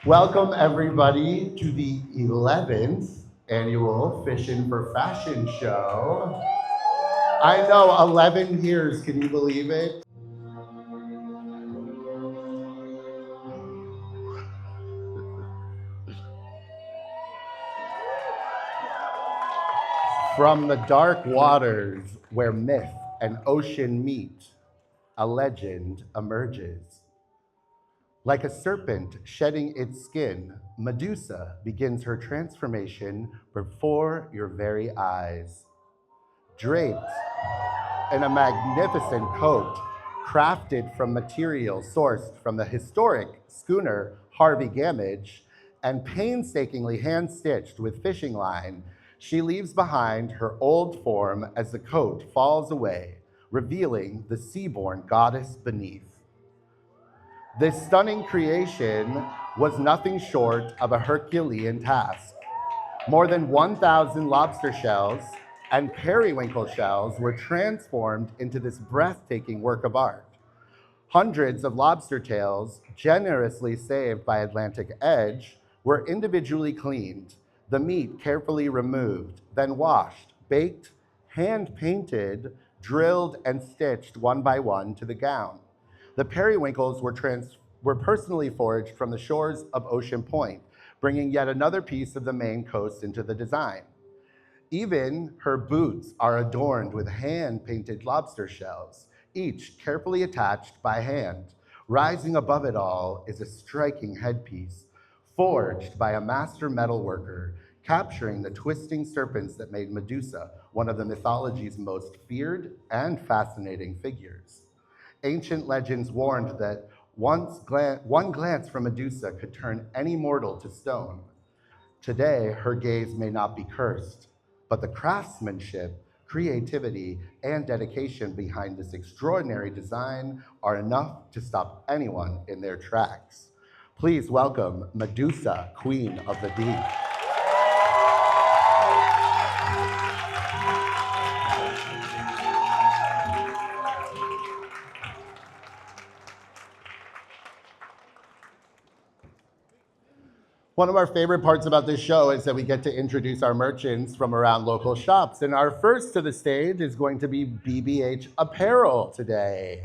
Welcome everybody to the 11th annual Fishin for Fashion show. I know, 11 years, can you believe it? From the dark waters where myth and ocean meet, a legend emerges. Like a serpent shedding its skin, Medusa begins her transformation before your very eyes. Draped in a magnificent coat crafted from materials sourced from the historic schooner Harvey Gamage and painstakingly hand stitched with fishing line, she leaves behind her old form as the coat falls away, revealing the seaborn goddess beneath. This stunning creation was nothing short of a Herculean task. More than 1,000 lobster shells and periwinkle shells were transformed into this breathtaking work of art. Hundreds of lobster tails, generously saved by Atlantic Edge, were individually cleaned, the meat carefully removed, then washed, baked, hand painted, drilled, and stitched one by one to the gown. The periwinkles were personally foraged from the shores of Ocean Point, bringing yet another piece of the Maine coast into the design. Even her boots are adorned with hand-painted lobster shells, each carefully attached by hand. Rising above it all is a striking headpiece, forged by a master metalworker, capturing the twisting serpents that made Medusa one of the mythology's most feared and fascinating figures. Ancient legends warned that one glance from Medusa could turn any mortal to stone. Today, her gaze may not be cursed, but the craftsmanship, creativity, and dedication behind this extraordinary design are enough to stop anyone in their tracks. Please welcome Medusa, Queen of the Deep. One of our favorite parts about this show is that we get to introduce our merchants from around local shops. And our first to the stage is going to be BBH Apparel today.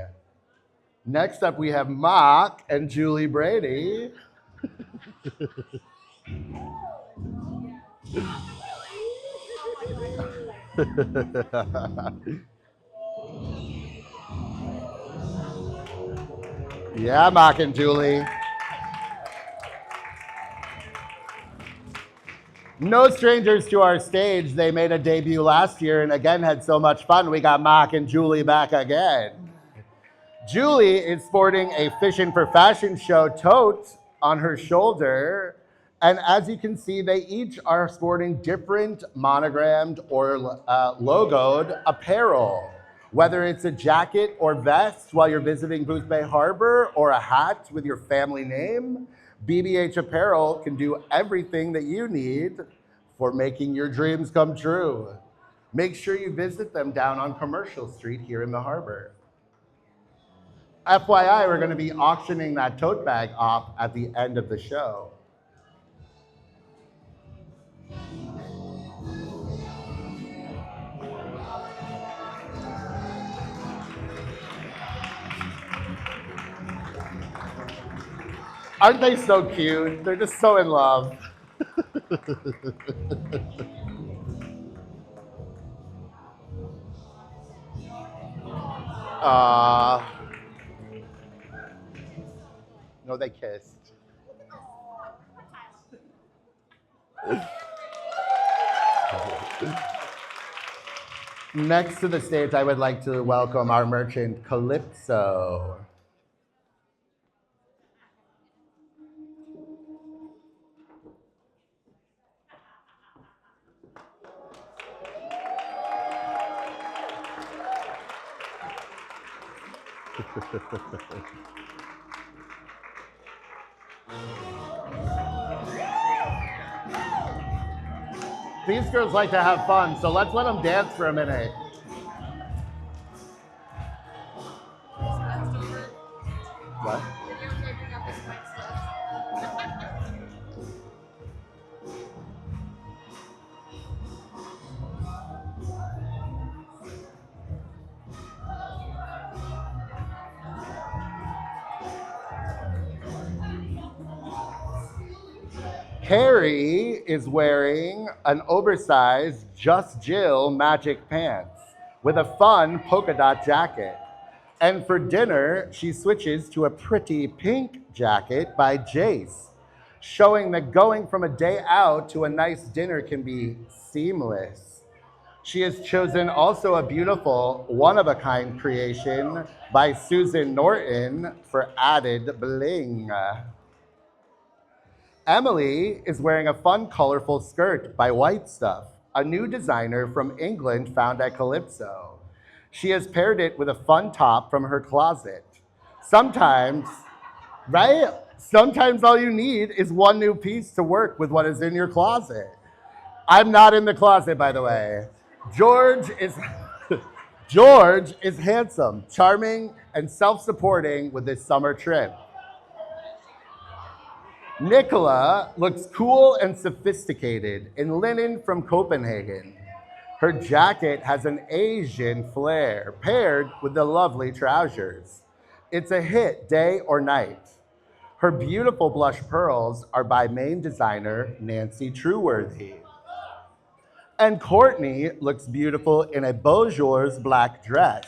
Next up, we have Mock and Julie Brady. Yeah, Mock and Julie. No strangers to our stage. They made a debut last year and again had so much fun. We got Mock and Julie back again. Julie is sporting a Fishin' for Fashion show tote on her shoulder. And as you can see, they each are sporting different monogrammed or logoed apparel. Whether it's a jacket or vest while you're visiting Boothbay Harbor or a hat with your family name, BBH Apparel can do everything that you need for making your dreams come true. Make sure you visit them down on Commercial Street here in the harbor. FYI, we're going to be auctioning that tote bag off at the end of the show. Aren't they so cute? They're just so in love. Uh, no, they kissed. Next to the stage, I would like to welcome our merchant, Calypso. These girls like to have fun, so let's let them dance for a minute. What? Carrie is wearing an oversized Just Jill magic pants with a fun polka dot jacket. And for dinner, she switches to a pretty pink jacket by Jace, showing that going from a day out to a nice dinner can be seamless. She has chosen also a beautiful, one of a kind creation by Susan Norton for added bling. Emily is wearing a fun, colorful skirt by White Stuff, a new designer from England found at Calypso. She has paired it with a fun top from her closet. Sometimes, right? Sometimes all you need is one new piece to work with what is in your closet. I'm not in the closet, by the way. George is George is handsome, charming, and self-supporting with his summer trip. Nicola looks cool and sophisticated in linen from Copenhagen. Her jacket has an Asian flair paired with the lovely trousers. It's a hit day or night. Her beautiful blush pearls are by Maine designer Nancy Trueworthy. And Courtney looks beautiful in a Beaujour's black dress.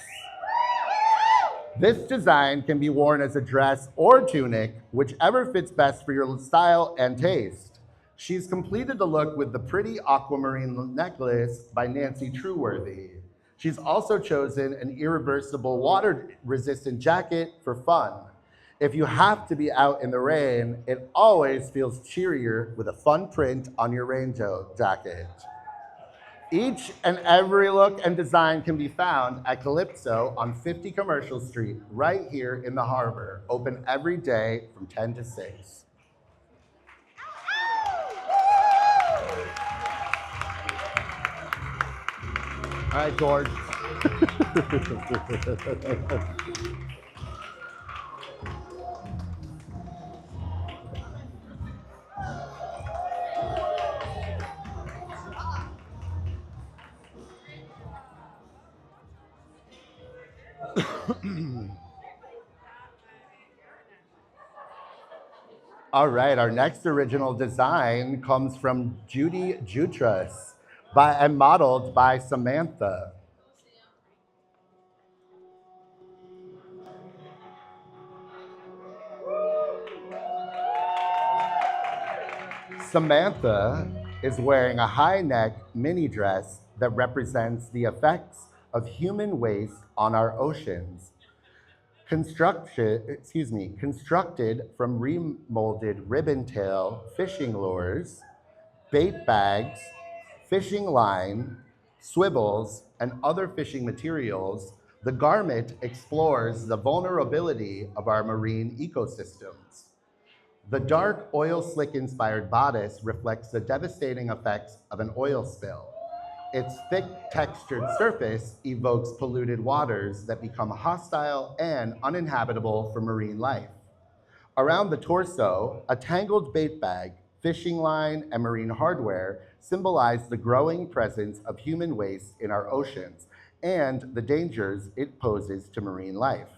This design can be worn as a dress or tunic, whichever fits best for your style and taste. She's completed the look with the pretty aquamarine necklace by Nancy Trueworthy. She's also chosen an irreversible water-resistant jacket for fun. If you have to be out in the rain, it always feels cheerier with a fun print on your rain jacket. Each and every look and design can be found at Calypso on 50 Commercial Street, right here in the harbor, open every day from 10 to 6. All right, George. All right, our next original design comes from Judy Jutras and modeled by Samantha. Samantha is wearing a high neck mini dress that represents the effects of human waste on our oceans. Constructed from remolded ribbon tail fishing lures, bait bags, fishing line, swivels, and other fishing materials, the garment explores the vulnerability of our marine ecosystems. The dark oil slick inspired bodice reflects the devastating effects of an oil spill. Its thick textured surface evokes polluted waters that become hostile and uninhabitable for marine life. Around the torso, a tangled bait bag, fishing line, and marine hardware symbolize the growing presence of human waste in our oceans and the dangers it poses to marine life.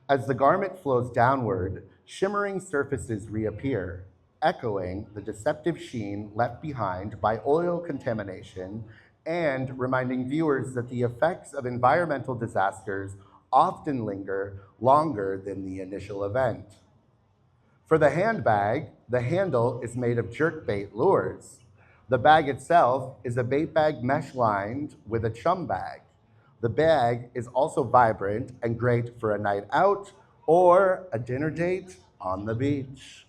As the garment flows downward, shimmering surfaces reappear, echoing the deceptive sheen left behind by oil contamination and reminding viewers that the effects of environmental disasters often linger longer than the initial event. For the handbag, the handle is made of jerkbait lures. The bag itself is a bait bag mesh lined with a chum bag. The bag is also vibrant and great for a night out or a dinner date on the beach.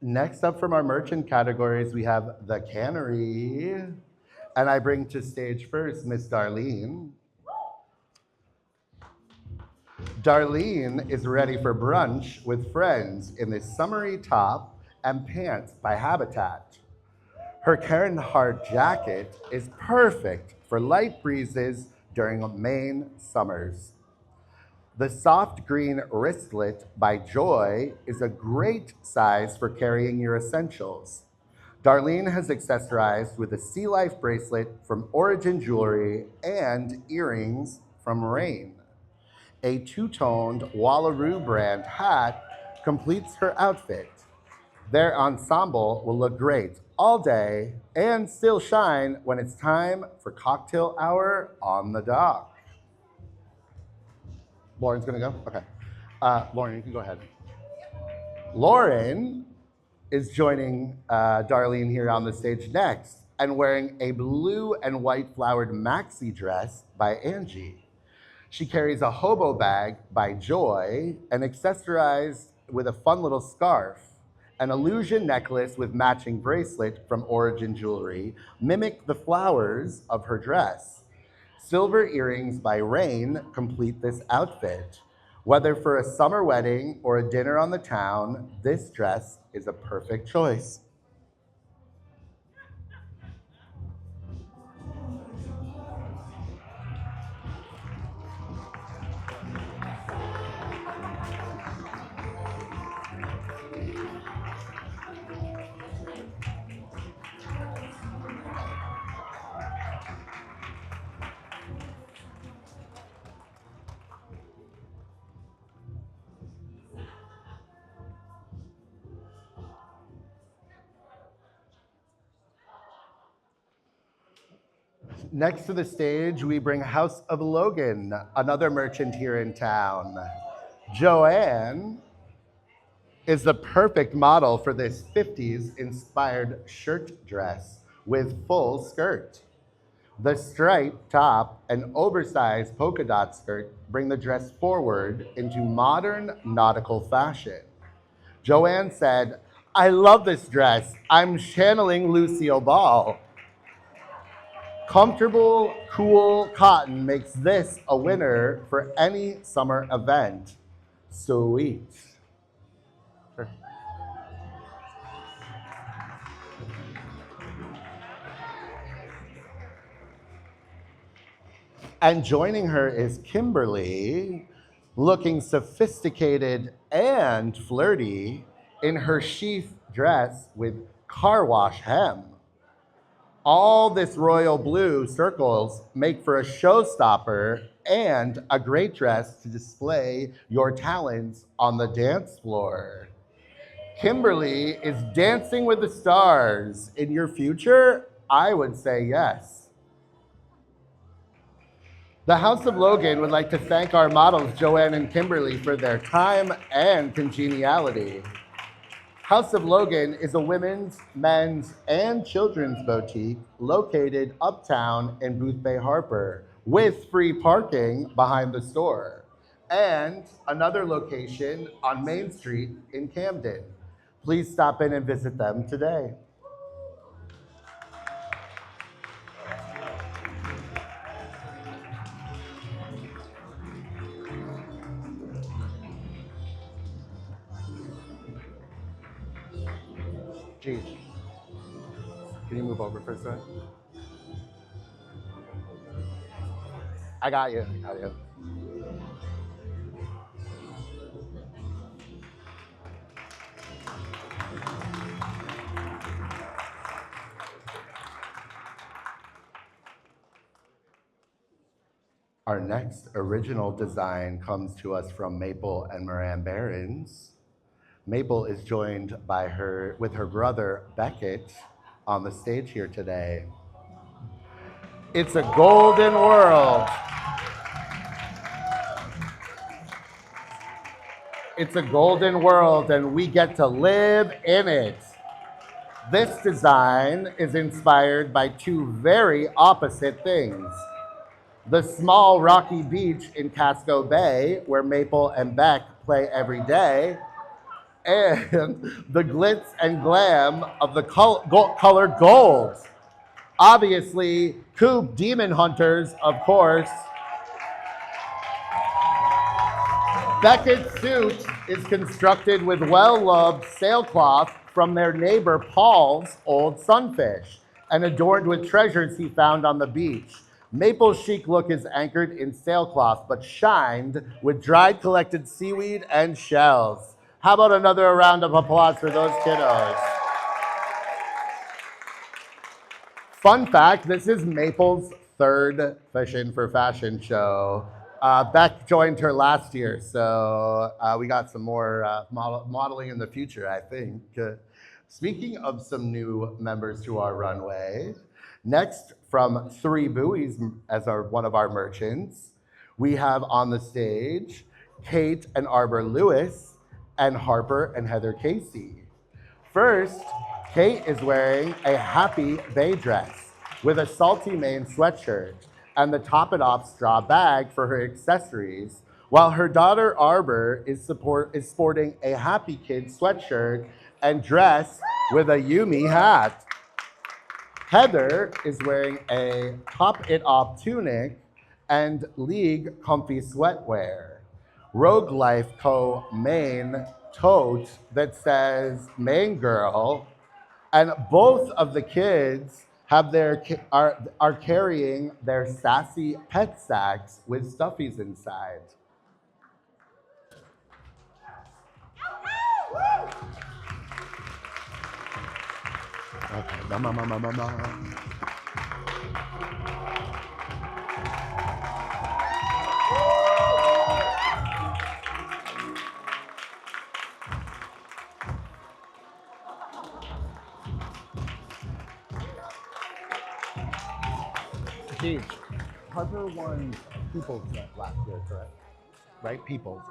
Next up from our merchant categories, we have the cannery. And I bring to stage first Miss Darlene. Darlene is ready for brunch with friends in this summery top and pants by Habitat. Her Karen Hart jacket is perfect for light breezes during Maine summers. The soft green wristlet by Joy is a great size for carrying your essentials. Darlene has accessorized with a sea life bracelet from Origin Jewelry and earrings from Rain. A two-toned Wallaroo brand hat completes her outfit. Their ensemble will look great all day and still shine when it's time for cocktail hour on the dock. Lauren's gonna go? Okay. Lauren, you can go ahead. Lauren is joining Darlene here on the stage next and wearing a blue and white flowered maxi dress by Angie. She carries a hobo bag by Joy and accessorized with a fun little scarf. An illusion necklace with matching bracelet from Origin Jewelry mimic the flowers of her dress. Silver earrings by Rain complete this outfit. Whether for a summer wedding or a dinner on the town, this dress is a perfect choice. Next to the stage, we bring House of Logan, another merchant here in town. Joanne is the perfect model for this 50s inspired shirt dress with full skirt. The striped top and oversized polka dot skirt bring the dress forward into modern nautical fashion. Joanne said, "I love this dress. I'm channeling Lucille Ball." Comfortable, cool cotton makes this a winner for any summer event. Sweet. Sure. And joining her is Kimberly, looking sophisticated and flirty in her sheath dress with car wash hem. All this royal blue circles make for a showstopper and a great dress to display your talents on the dance floor. Kimberly is dancing with the stars. In your future, I would say yes. The House of Logan would like to thank our models, Joanne and Kimberly, for their time and congeniality. House of Logan is a women's, men's, and children's boutique located uptown in Boothbay Harbor with free parking behind the store and another location on Main Street in Camden. Please stop in and visit them today. Gee, can you move over for a sec? I got you. I got you. Our next original design comes to us from Maple and Moran Barons. Maple is joined by with her brother Beckett on the stage here today. It's a golden world. It's a golden world and we get to live in it. This design is inspired by two very opposite things. The small rocky beach in Casco Bay, where Maple and Beck play every day, and the glitz and glam of the colored gold. Obviously, Coop Demon Hunters, of course. Beckett's suit is constructed with well-loved sailcloth from their neighbor Paul's old sunfish and adorned with treasures he found on the beach. Maple's chic look is anchored in sailcloth, but shined with dried collected seaweed and shells. How about another round of applause for those kiddos? Fun fact, this is Maple's third Fishin for Fashion show. Beck joined her last year, so we got some more modeling in the future, I think. Speaking of some new members to our runway, next from Three Buoys as one of our merchants, we have on the stage Kate and Arbor Lewis and Harper and Heather Casey. First, Kate is wearing a Happy Bay dress with a Salty Maine sweatshirt and the Top It Off straw bag for her accessories, while her daughter Arbor is sporting a Happy Kid sweatshirt and dress with a Yumi hat. Heather is wearing a Top It Off tunic and League comfy sweatwear. Rogue Life Co. Maine tote that says Maine Girl, and both of the kids are carrying their sassy pet sacks with stuffies inside. Okay, Steve, Harper won People's last year, correct? Right? People's.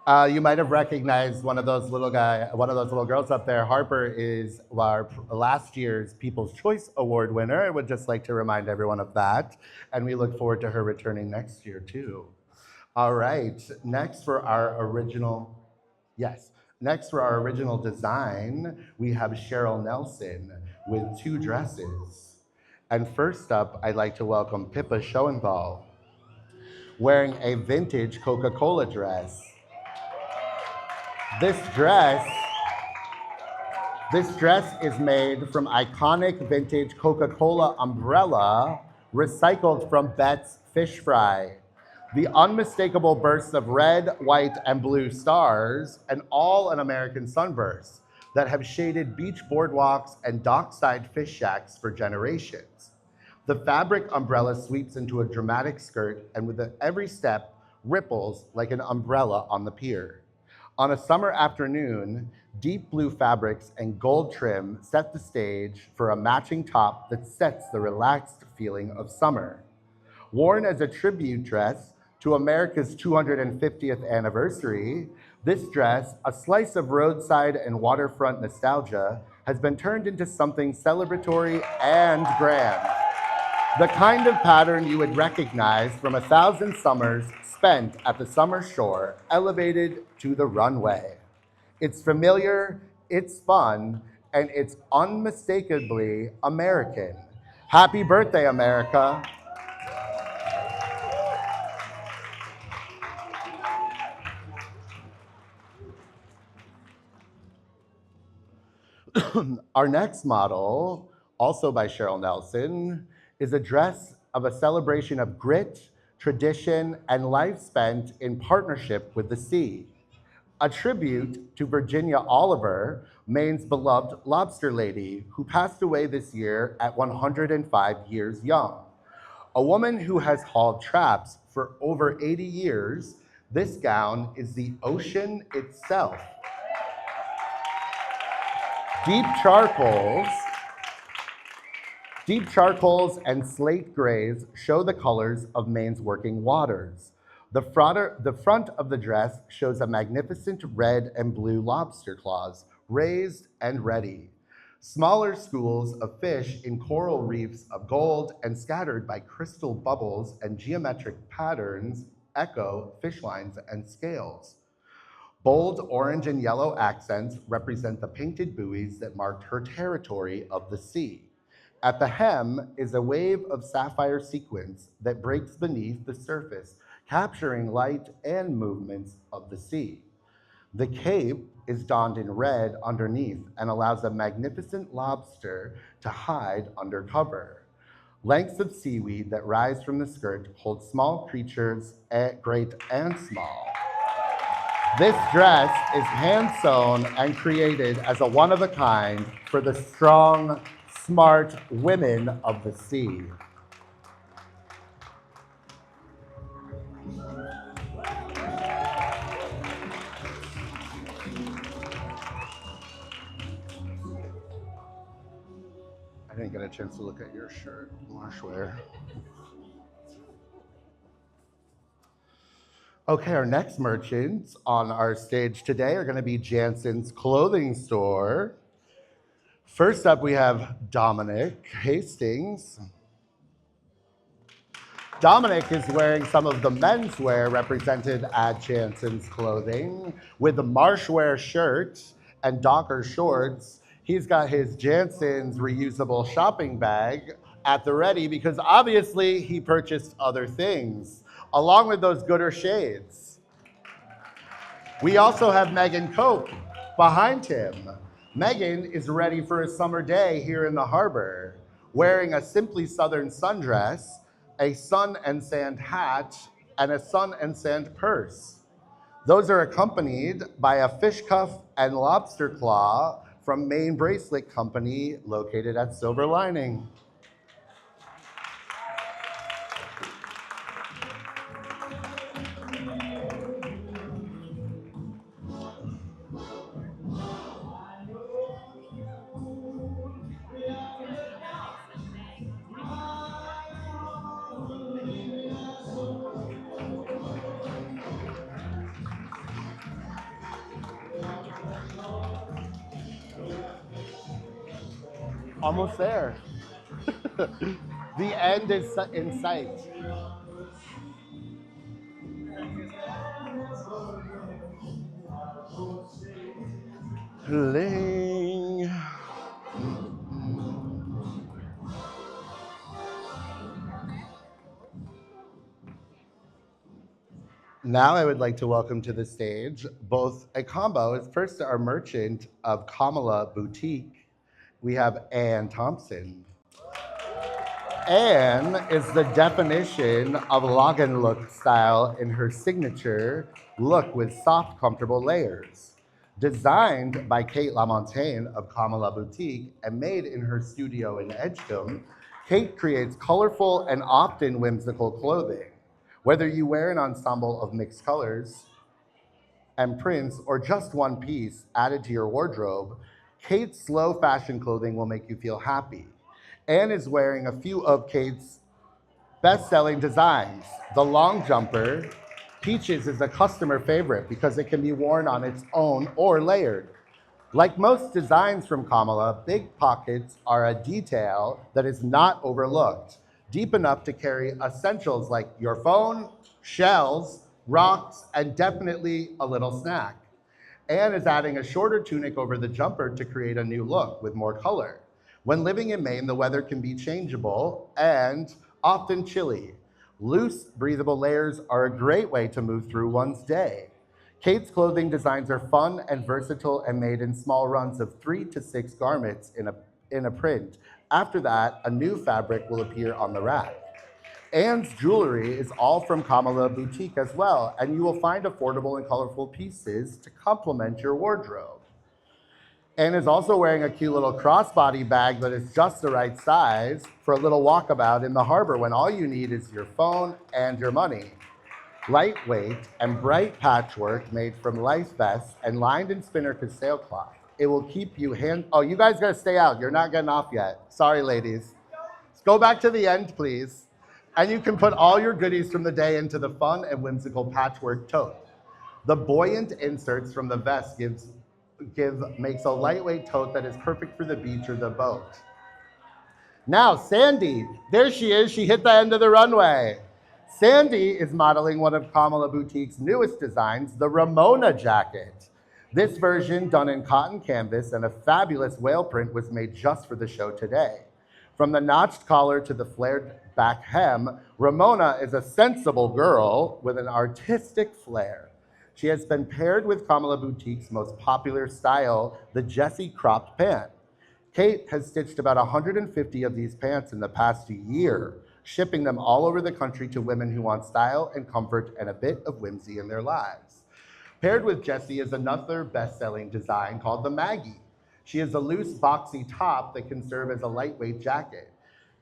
You might have recognized one of those little girls up there. Harper is our last year's People's Choice Award winner. I would just like to remind everyone of that. And we look forward to her returning next year, too. All right, next for our original design, we have Cheryl Nelson with 2 dresses. And first up, I'd like to welcome Pippa Schoenthal, wearing a vintage Coca-Cola dress. This dress is made from iconic vintage Coca-Cola umbrella recycled from Bet's fish fry. The unmistakable bursts of red, white, and blue stars, and all an American sunburst that have shaded beach boardwalks and dockside fish shacks for generations. The fabric umbrella sweeps into a dramatic skirt, and with every step, ripples like an umbrella on the pier. On a summer afternoon, deep blue fabrics and gold trim set the stage for a matching top that sets the relaxed feeling of summer. Worn as a tribute dress to America's 250th anniversary, this dress, a slice of roadside and waterfront nostalgia, has been turned into something celebratory and grand. The kind of pattern you would recognize from 1,000 summers spent at the summer shore, elevated to the runway. It's familiar, it's fun, and it's unmistakably American. Happy birthday, America. Our next model, also by Cheryl Nelson, is a dress of a celebration of grit, tradition, and life spent in partnership with the sea. A tribute to Virginia Oliver, Maine's beloved lobster lady, who passed away this year at 105 years young. A woman who has hauled traps for over 80 years, this gown is the ocean itself. Deep charcoals and slate grays show the colors of Maine's working waters. The front of the dress shows a magnificent red and blue lobster claws, raised and ready. Smaller schools of fish in coral reefs of gold and scattered by crystal bubbles and geometric patterns echo fish lines and scales. Bold orange and yellow accents represent the painted buoys that marked her territory of the sea. At the hem is a wave of sapphire sequins that breaks beneath the surface, capturing light and movements of the sea. The cape is donned in red underneath and allows a magnificent lobster to hide under cover. Lengths of seaweed that rise from the skirt hold small creatures, great and small. This dress is hand sewn and created as a one of a kind for the strong, smart women of the sea. I didn't get a chance to look at your shirt, Marshwear. Okay, our next merchants on our stage today are going to be Jansen's Clothing Store. First up, we have Dominic Hastings. Dominic is wearing some of the menswear represented at Jansen's Clothing with the Marshwear shirt and Docker shorts. He's got his Jansen's reusable shopping bag at the ready because obviously he purchased other things, along with those gooder shades. We also have Megan Cope behind him. Megan is ready for a summer day here in the harbor, wearing a Simply Southern sundress, a sun and sand hat, and a sun and sand purse. Those are accompanied by a fish cuff and lobster claw from Maine Bracelet Company located at Silver Lining. Almost there. The end is in sight. Pling. Now I would like to welcome to the stage both a combo. First, our merchant of Kamala Boutique. We have Ann Thompson. Anne is the definition of Logan look style in her signature look with soft, comfortable layers. Designed by Kate LaMontagne of Kamala Boutique and made in her studio in Edgecombe, Kate creates colorful and often whimsical clothing. Whether you wear an ensemble of mixed colors and prints or just one piece added to your wardrobe, Kate's slow fashion clothing will make you feel happy. Anne is wearing a few of Kate's best-selling designs. The long jumper, Peaches, is a customer favorite because it can be worn on its own or layered. Like most designs from Kamala, big pockets are a detail that is not overlooked, deep enough to carry essentials like your phone, shells, rocks, and definitely a little snack. Anne is adding a shorter tunic over the jumper to create a new look with more color. When living in Maine, the weather can be changeable and often chilly. Loose, breathable layers are a great way to move through one's day. Kate's clothing designs are fun and versatile and made in small runs of 3 to 6 garments in a print. After that, a new fabric will appear on the rack. Anne's jewelry is all from Kamala Boutique as well, and you will find affordable and colorful pieces to complement your wardrobe. Anne is also wearing a cute little crossbody bag that is just the right size for a little walkabout in the harbor when all you need is your phone and your money. Lightweight and bright patchwork made from lice vests and lined in spinnaker sailcloth. It will keep you Oh, you guys gotta stay out. You're not getting off yet. Sorry, ladies. Let's go back to the end, please. And you can put all your goodies from the day into the fun and whimsical patchwork tote. The buoyant inserts from the vest makes a lightweight tote that is perfect for the beach or the boat. Now, Sandy, there she is. She hit the end of the runway. Sandy is modeling one of Kamala Boutique's newest designs, the Ramona jacket. This version, done in cotton canvas and a fabulous whale print, was made just for the show today. From the notched collar to the flared back hem, Ramona is a sensible girl with an artistic flair. She has been paired with Kamala Boutique's most popular style, the Jessie cropped pant. Kate has stitched about 150 of these pants in the past year, shipping them all over the country to women who want style and comfort and a bit of whimsy in their lives. Paired with Jessie is another best-selling design called the Maggie. She is a loose, boxy top that can serve as a lightweight jacket.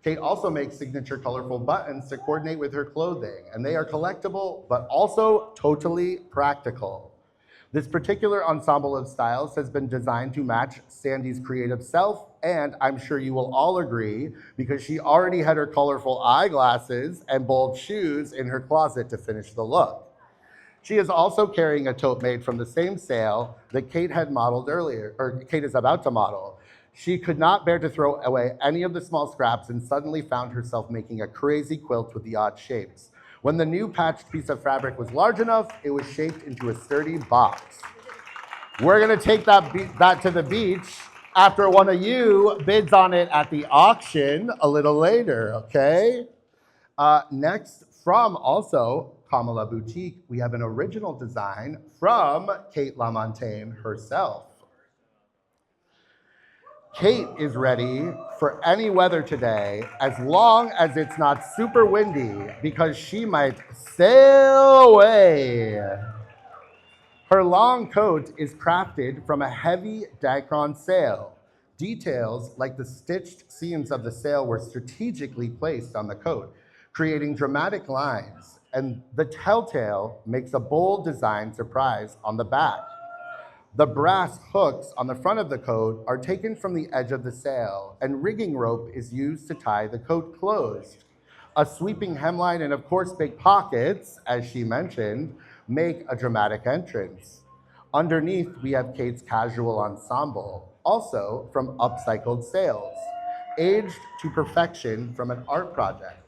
Kate also makes signature colorful buttons to coordinate with her clothing, and they are collectible, but also totally practical. This particular ensemble of styles has been designed to match Sandy's creative self, and I'm sure you will all agree, because she already had her colorful eyeglasses and bold shoes in her closet to finish the look. She is also carrying a tote made from the same sale that Kate had modeled earlier, or Kate is about to model. She could not bear to throw away any of the small scraps and suddenly found herself making a crazy quilt with the odd shapes. When the new patched piece of fabric was large enough, it was shaped into a sturdy box. We're gonna take that to the beach after one of you bids on it at the auction a little later, okay? Next, from also Kamala Boutique, we have an original design from Kate LaMontagne herself. Kate is ready for any weather today, as long as it's not super windy, because she might sail away. Her long coat is crafted from a heavy Dacron sail. Details like the stitched seams of the sail were strategically placed on the coat, creating dramatic lines, and the telltale makes a bold design surprise on the back. The brass hooks on the front of the coat are taken from the edge of the sail, and rigging rope is used to tie the coat closed. A sweeping hemline and, of course, big pockets, as she mentioned, make a dramatic entrance. Underneath, we have Kate's casual ensemble, also from upcycled sails, aged to perfection from an art project.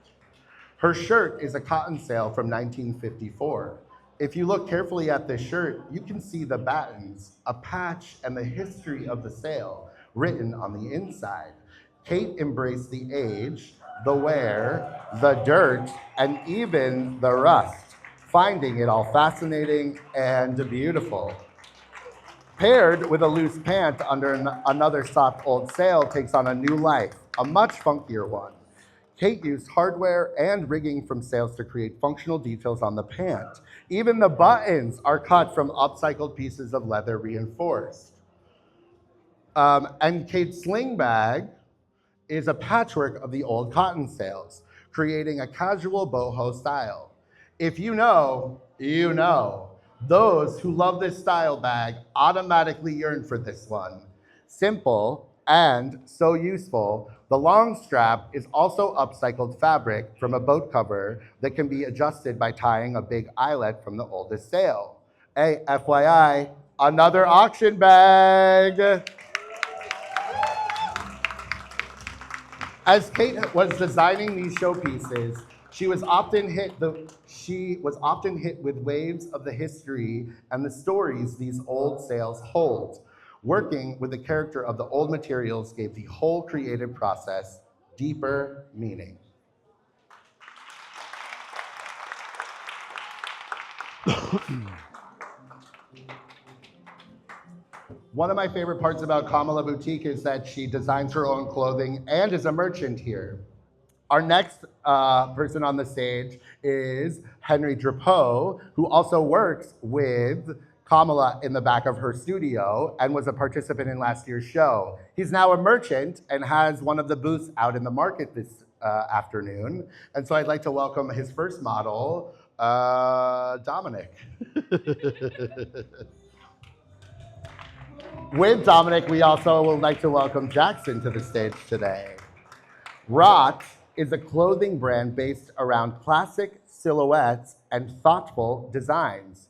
Her shirt is a cotton sail from 1954. If you look carefully at this shirt, you can see the battens, a patch, and the history of the sail written on the inside. Kate embraced the age, the wear, the dirt, and even the rust, finding it all fascinating and beautiful. Paired with a loose pant under another soft old sail takes on a new life, a much funkier one. Kate used hardware and rigging from sails to create functional details on the pant. Even the buttons are cut from upcycled pieces of leather reinforced. And Kate's sling bag is a patchwork of the old cotton sails, creating a casual boho style. If you know, you know. Those who love this style bag automatically yearn for this one. Simple and so useful, the long strap is also upcycled fabric from a boat cover that can be adjusted by tying a big eyelet from the oldest sail. Hey, FYI, another auction bag. As Kate was designing these showpieces, she was often hit with waves of the history and the stories these old sails hold. Working with the character of the old materials gave the whole creative process deeper meaning. One of my favorite parts about Kamala Boutique is that she designs her own clothing and is a merchant here. Our next person on the stage is Henry Drapeau, who also works with Kamala in the back of her studio and was a participant in last year's show. He's now a merchant and has one of the booths out in the market this afternoon. And so I'd like to welcome his first model, Dominic. With Dominic, we also would like to welcome Jackson to the stage today. Rot is a clothing brand based around classic silhouettes and thoughtful designs.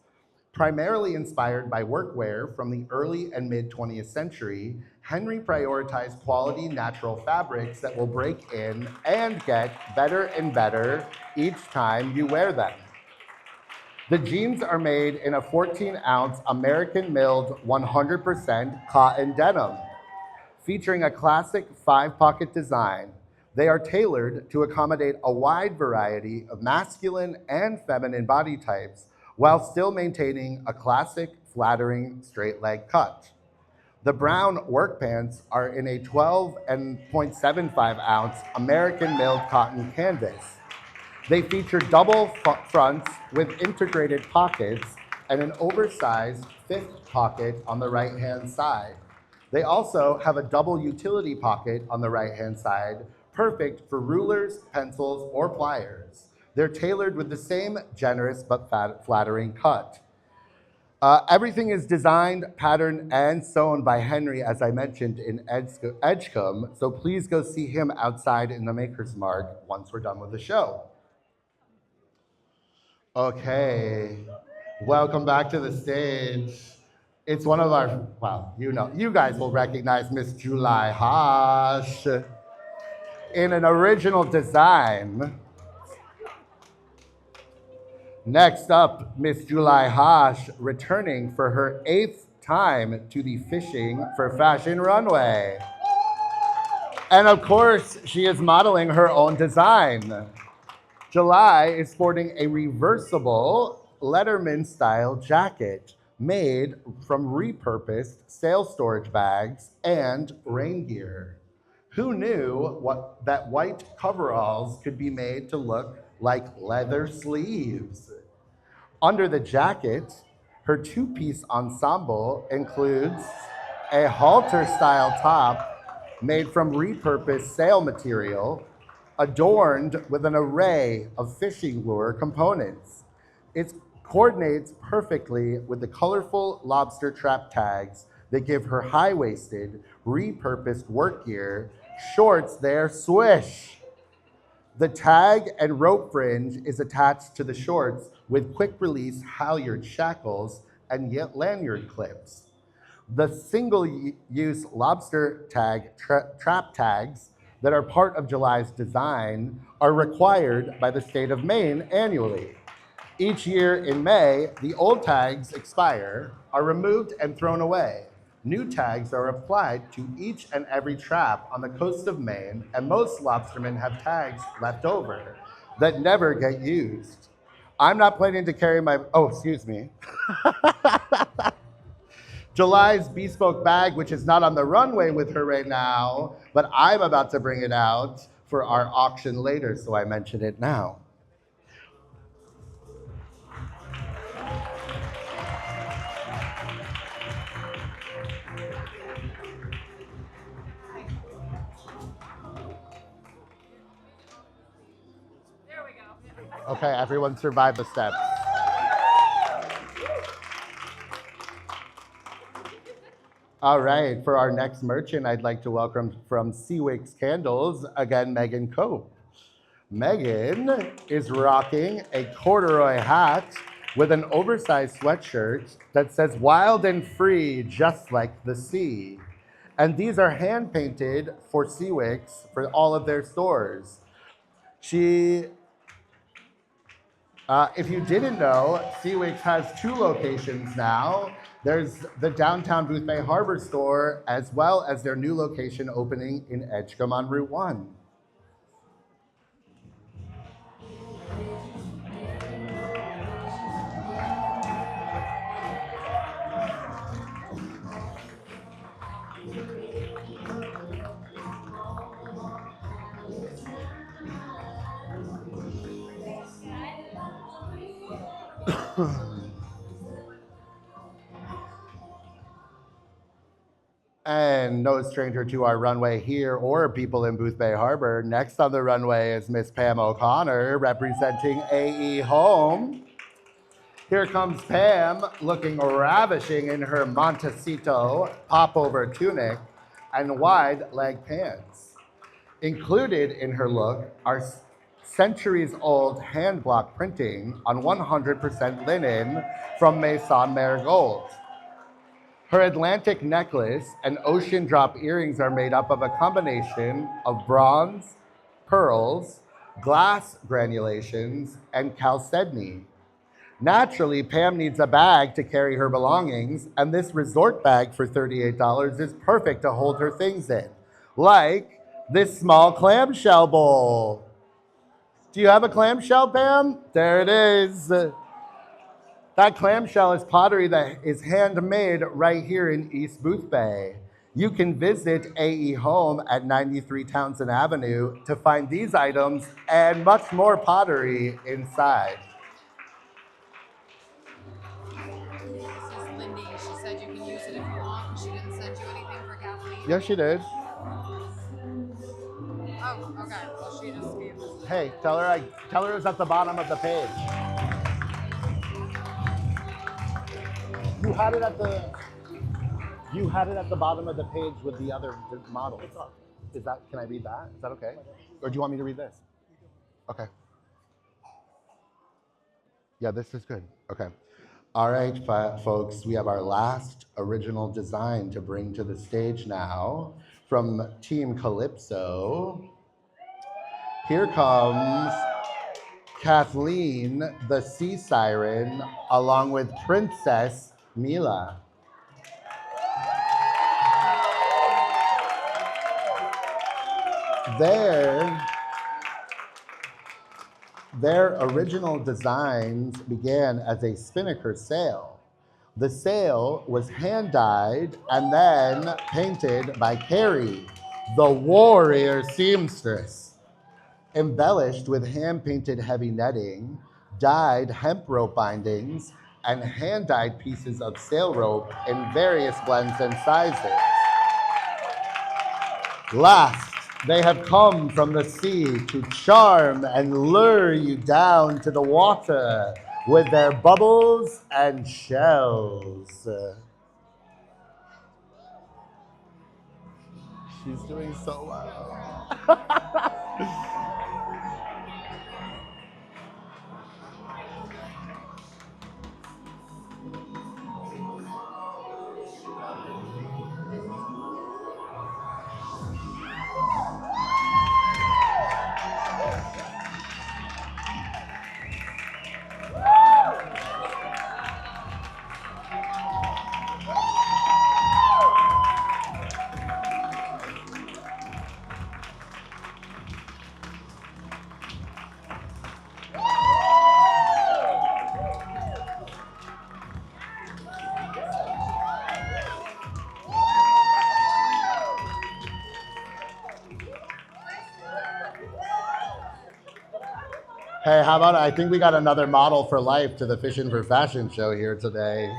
Primarily inspired by workwear from the early and mid 20th century, Henry prioritized quality natural fabrics that will break in and get better and better each time you wear them. The jeans are made in a 14-ounce American-milled 100% cotton denim, featuring a classic 5-pocket design. They are tailored to accommodate a wide variety of masculine and feminine body types, while still maintaining a classic, flattering straight leg cut. The brown work pants are in a 12.75 ounce American milled cotton canvas. They feature double fronts with integrated pockets and an oversized fifth pocket on the right-hand side. They also have a double utility pocket on the right-hand side, perfect for rulers, pencils, or pliers. They're tailored with the same generous but flattering cut. Everything is designed, patterned, and sewn by Henry, as I mentioned, in Edgecombe, so please go see him outside in the Maker's Mark once we're done with the show. Okay, welcome back to the stage. It's one of our, well, you guys will recognize Miss July Hash in an original design. Next up, Miss July Hash returning for her 8th time to the Fishing for Fashion runway. And of course, she is modeling her own design. July is sporting a reversible Letterman-style jacket made from repurposed sail storage bags and rain gear. Who knew that white coveralls could be made to look like leather sleeves? Under the jacket, her two-piece ensemble includes a halter-style top made from repurposed sail material, adorned with an array of fishing lure components. It coordinates perfectly with the colorful lobster trap tags that give her high-waisted, repurposed work gear shorts their swish. The tag and rope fringe is attached to the shorts with quick-release halyard shackles and lanyard clips. The single-use lobster tag trap tags that are part of July's design are required by the state of Maine annually. Each year in May, the old tags expire, are removed and thrown away. New tags are applied to each and every trap on the coast of Maine, and most lobstermen have tags left over that never get used. I'm not planning to carry my, oh, excuse me. July's bespoke bag, which is not on the runway with her right now, but I'm about to bring it out for our auction later, so I mention it now. Okay, everyone survived the steps. All right, for our next merchant, I'd like to welcome from Seawick's Candles, again, Megan Cope. Megan is rocking a corduroy hat with an oversized sweatshirt that says wild and free, just like the sea. And these are hand painted for Seawick's for all of their stores. If you didn't know, Seawick's has 2 locations now. There's the downtown Boothbay Harbor store, as well as their new location opening in Edgecombe on Route 1. And no stranger to our runway here or people in Boothbay Harbor. Next on the runway is Miss Pam O'Connor representing AE Home. Here comes Pam looking ravishing in her Montecito popover tunic and wide leg pants. Included in her look are centuries-old hand block printing on 100% linen from Maison Marigold. Her Atlantic necklace and ocean drop earrings are made up of a combination of bronze, pearls, glass granulations, and chalcedony. Naturally, Pam needs a bag to carry her belongings, and this resort bag for $38 is perfect to hold her things in, like this small clamshell bowl. Do you have a clamshell, Pam? There it is. That clamshell is pottery that is handmade right here in East Boothbay. You can visit AE Home at 93 Townsend Avenue to find these items and much more pottery inside. This is Lindy. She said you can use it if you want, and she didn't send you anything for Kathleen. Yes, she did. Oh, okay. Well, she just gave this. Hey, tell her it was at the bottom of the page. You had it at the bottom of the page with the other models. Can I read that? Is that okay? Or do you want me to read this? Okay. Yeah, this is good. Okay. All right, folks, we have our last original design to bring to the stage now from Team Calypso. Here comes Kathleen, the sea siren, along with Princess Mila. Their original designs began as a spinnaker sail. The sail was hand dyed and then painted by Carrie, the warrior seamstress. Embellished with hand-painted heavy netting, dyed hemp rope bindings, and hand-dyed pieces of sail rope in various blends and sizes. Last, they have come from the sea to charm and lure you down to the water with their bubbles and shells. She's doing so well. Hey, how about I think we got another model for life to the Fishin' for Fashion show here today.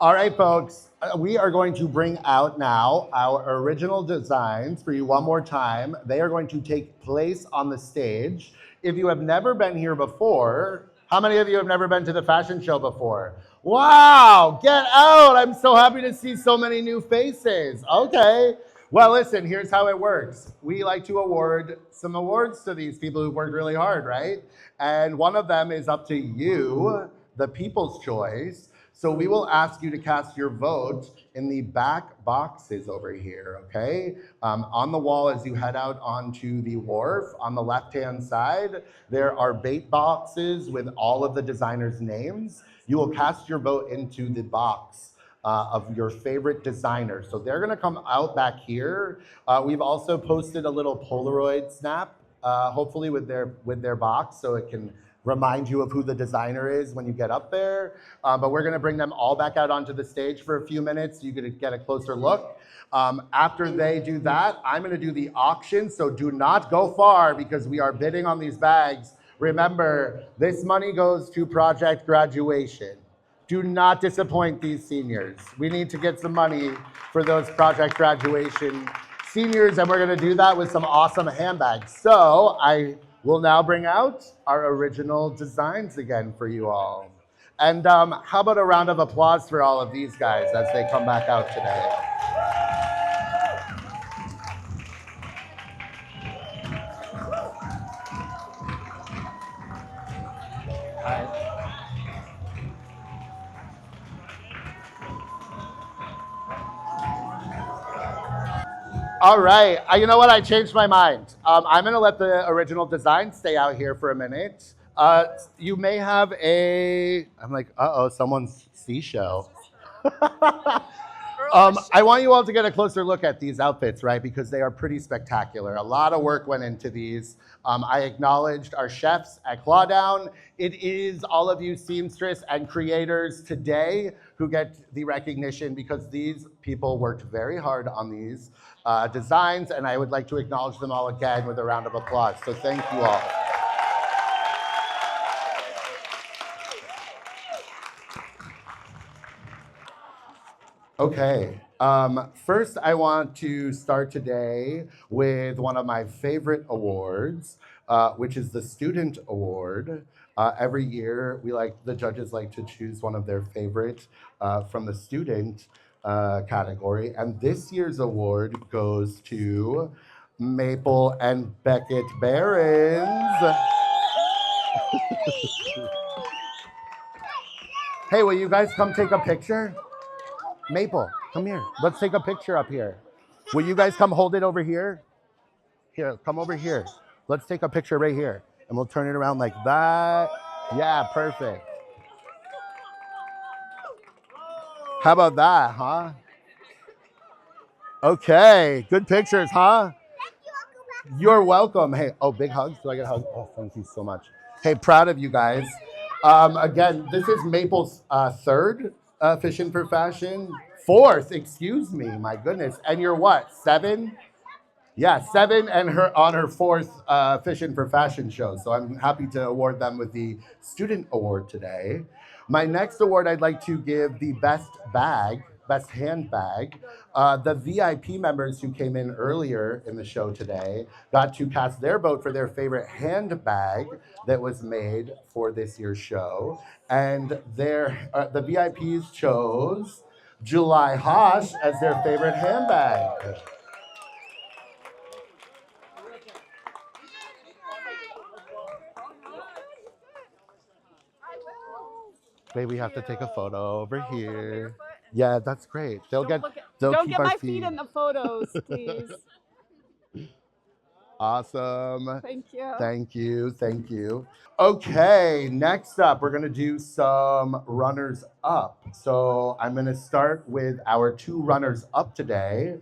All right, folks, we are going to bring out now our original designs for you one more time. They are going to take place on the stage. If you have never been here before, how many of you have never been to the fashion show before? Wow, get out. I'm so happy to see so many new faces. Okay. Well, listen, here's how it works. We like to award some awards to these people who've worked really hard, right? And one of them is up to you, the people's choice. So we will ask you to cast your vote in the back boxes over here, okay? On the wall as you head out onto the wharf, on the left-hand side, there are bait boxes with all of the designers' names. You will cast your vote into the box of your favorite designer. So they're gonna come out back here. We've also posted a little Polaroid snap, hopefully with their box, so it can remind you of who the designer is when you get up there. But we're gonna bring them all back out onto the stage for a few minutes so you can get a closer look. After they do that, I'm gonna do the auction, so do not go far because we are bidding on these bags. Remember, this money goes to Project Graduation. Do not disappoint these seniors. We need to get some money for those Project Graduation seniors, and we're gonna do that with some awesome handbags. So I will now bring out our original designs again for you all. And how about a round of applause for all of these guys as they come back out today? All right, you know what? I changed my mind. I'm gonna let the original design stay out here for a minute. You may have I'm like, someone's seashell. I want you all to get a closer look at these outfits, right? Because they are pretty spectacular. A lot of work went into these. I acknowledged our chefs at Clawdown. It is all of you seamstress and creators today who get the recognition because these people worked very hard on these designs, and I would like to acknowledge them all again with a round of applause. So thank you all. Okay, first I want to start today with one of my favorite awards, which is the Student Award. Every year, the judges like to choose one of their favorite from the student category, and this year's award goes to Maple and Beckett Behrens. Hey, will you guys come take a picture? Maple, come here. Let's take a picture up here. Will you guys come hold it over here? Here, come over here. Let's take a picture right here. And we'll turn it around like that. Yeah, perfect. How about that, huh? Okay, good pictures, huh? You're welcome. Hey, oh, big hugs. Do I get a hug? Oh, thank you so much. Hey, proud of you guys. Again, this is Maple's third Fishin' for Fashion. Fourth, excuse me, my goodness. And you're what, 7? Yeah, 7 and on her fourth Fishin' for Fashion show. So I'm happy to award them with the Student Award today. My next award I'd like to give the best handbag. The VIP members who came in earlier in the show today got to cast their vote for their favorite handbag that was made for this year's show. And the VIPs chose July Hosh as their favorite handbag. Wait, we have to take a photo over here. Yeah, that's great. They'll Don't keep get our my feet feet in the photos, please. Awesome. Thank you. Thank you. Thank you. Okay, next up, we're going to do some runners up. So I'm going to start with our 2 runners up today.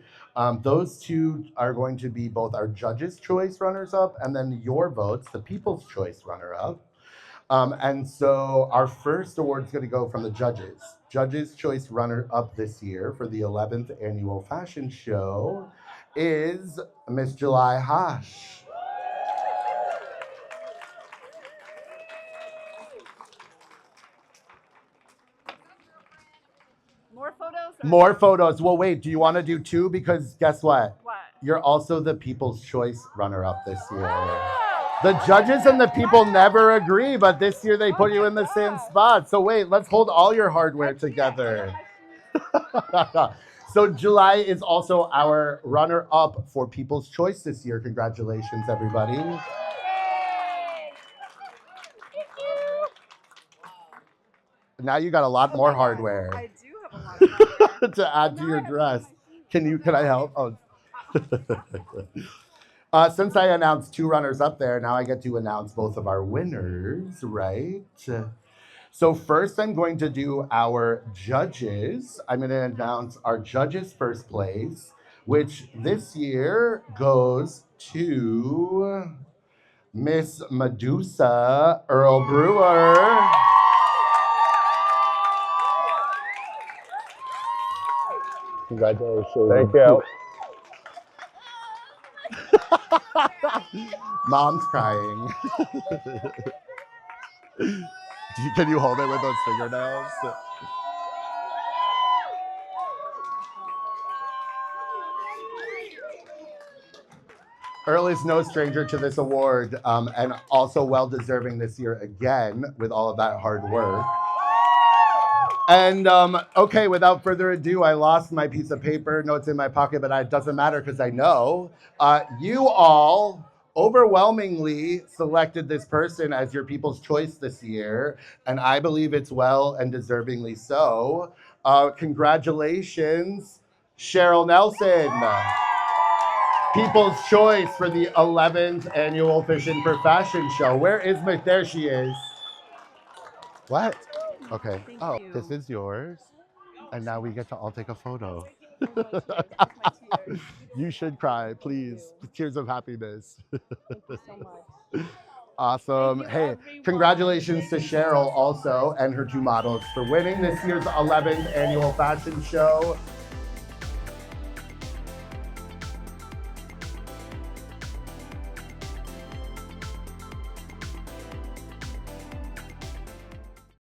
Those 2 are going to be both our judges' choice runners up and then your votes, the people's choice runner up. And so our first award is going to go from the judges. Judges' choice runner up this year for the 11th annual fashion show is Miss July Hosh. More photos? More photos. Well, wait, do you want to do 2? Because guess what? What? You're also the People's Choice runner-up this year. The judges and the people never agree, but this year they put you in the same spot. So wait, let's hold all your hardware together. So July is also our runner-up for People's Choice this year. Congratulations, everybody. Now you got a lot more hardware. I do have a lot of hardware. To add to your dress. Can I help? Oh. Since I announced 2 runners up there, now I get to announce both of our winners, right? So first I'm going to do our judges. I'm going to announce our judges' first place, which this year goes to Miss Medusa Earl Brewer. Congratulations. Thank you. Mom's crying. Can you hold it with those fingernails? Earl is no stranger to this award, and also well-deserving this year again with all of that hard work. And okay, without further ado, I lost my piece of paper. No, it's in my pocket, but it doesn't matter because I know. You all overwhelmingly selected this person as your people's choice this year, and I believe it's well and deservingly so. Congratulations, Cheryl Nelson. People's Choice for the 11th annual Fishin' for Fashion show. Where is my, there she is. What? Okay. Thank Oh, you. this is yours. And now we get to all take a photo. Where's my tears? Where's my tears? You should cry, please. Tears of happiness. Thank you so much. Awesome. Thank you, Hey, everyone. congratulations to Cheryl also and her two models for winning this year's 11th annual fashion show.